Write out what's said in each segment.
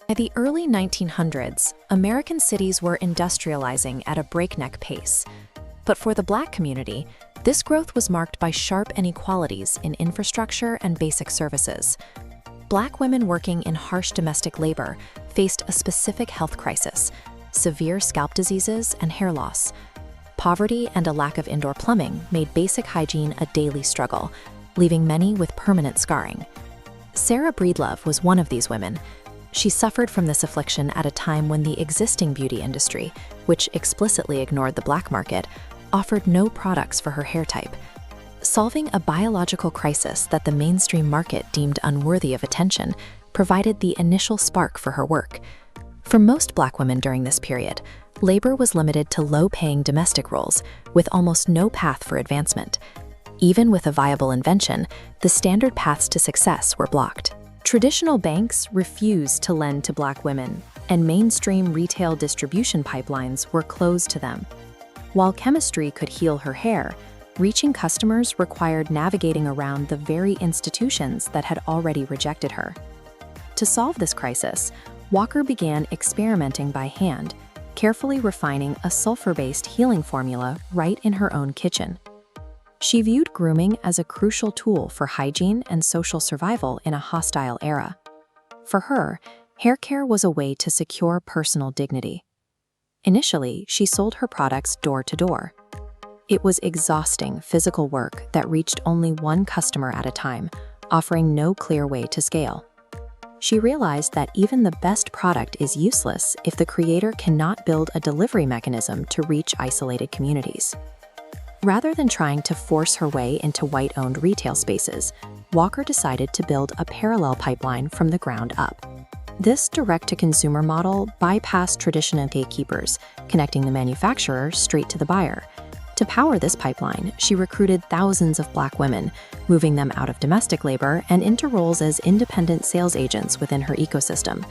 By the early 1900s, American cities were industrializing at a breakneck pace. But for the Black community, this growth was marked by sharp inequalities in infrastructure and basic services. Black women working in harsh domestic labor faced a specific health crisis: severe scalp diseases and hair loss. Poverty and a lack of indoor plumbing made basic hygiene a daily struggle, leaving many with permanent scarring. Sarah Breedlove was one of these women. She suffered from this affliction at a time when the existing beauty industry, which explicitly ignored the Black market, offered no products for her hair type. Solving a biological crisis that the mainstream market deemed unworthy of attention provided the initial spark for her work. For most Black women during this period, labor was limited to low-paying domestic roles, with almost no path for advancement. Even with a viable invention, the standard paths to success were blocked. Traditional banks refused to lend to Black women, and mainstream retail distribution pipelines were closed to them. While chemistry could heal her hair, reaching customers required navigating around the very institutions that had already rejected her. To solve this crisis, Walker began experimenting by hand, carefully refining a sulfur-based healing formula right in her own kitchen. She viewed grooming as a crucial tool for hygiene and social survival in a hostile era. For her, hair care was a way to secure personal dignity. Initially, she sold her products door to door. It was exhausting physical work that reached only one customer at a time, offering no clear way to scale. She realized that even the best product is useless if the creator cannot build a delivery mechanism to reach isolated communities. Rather than trying to force her way into white-owned retail spaces, Walker decided to build a parallel pipeline from the ground up. This direct-to-consumer model bypassed traditional gatekeepers, connecting the manufacturer straight to the buyer. To power this pipeline, she recruited thousands of Black women, moving them out of domestic labor and into roles as independent sales agents within her ecosystem.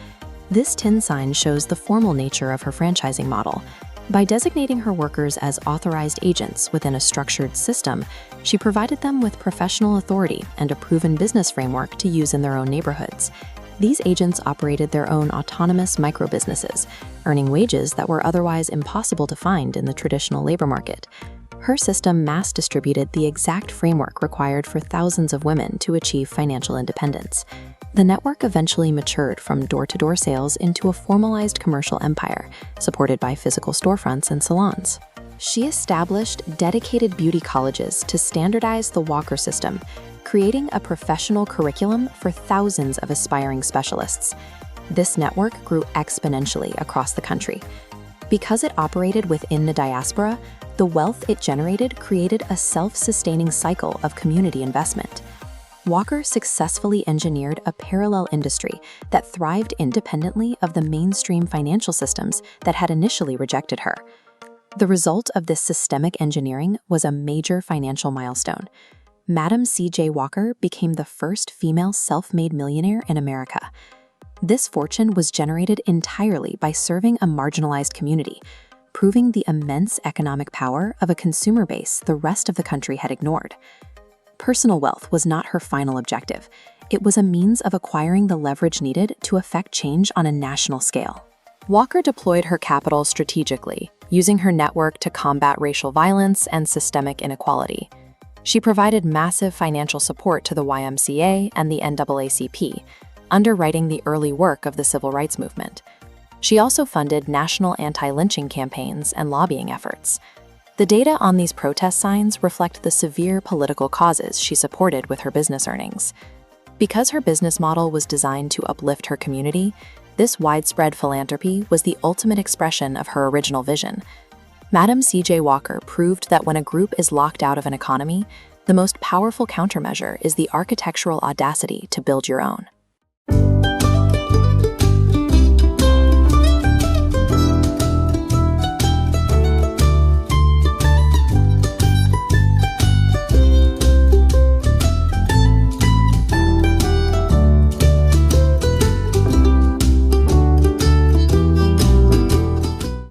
This tin sign shows the formal nature of her franchising model. By designating her workers as authorized agents within a structured system, she provided them with professional authority and a proven business framework to use in their own neighborhoods. These agents operated their own autonomous micro-businesses, earning wages that were otherwise impossible to find in the traditional labor market. Her system mass-distributed the exact framework required for thousands of women to achieve financial independence. The network eventually matured from door-to-door sales into a formalized commercial empire, supported by physical storefronts and salons. She established dedicated beauty colleges to standardize the Walker system, creating a professional curriculum for thousands of aspiring specialists. This network grew exponentially across the country. Because it operated within the diaspora, the wealth it generated created a self-sustaining cycle of community investment. Walker successfully engineered a parallel industry that thrived independently of the mainstream financial systems that had initially rejected her. The result of this systemic engineering was a major financial milestone. Madam C.J. Walker became the first female self-made millionaire in America. This fortune was generated entirely by serving a marginalized community, proving the immense economic power of a consumer base the rest of the country had ignored. Personal wealth was not her final objective. It was a means of acquiring the leverage needed to effect change on a national scale. Walker deployed her capital strategically, using her network to combat racial violence and systemic inequality. She provided massive financial support to the YMCA and the NAACP, underwriting the early work of the civil rights movement. She also funded national anti-lynching campaigns and lobbying efforts. The data on these protest signs reflect the severe political causes she supported with her business earnings. Because her business model was designed to uplift her community, this widespread philanthropy was the ultimate expression of her original vision. Madam C.J. Walker proved that when a group is locked out of an economy, the most powerful countermeasure is the architectural audacity to build your own.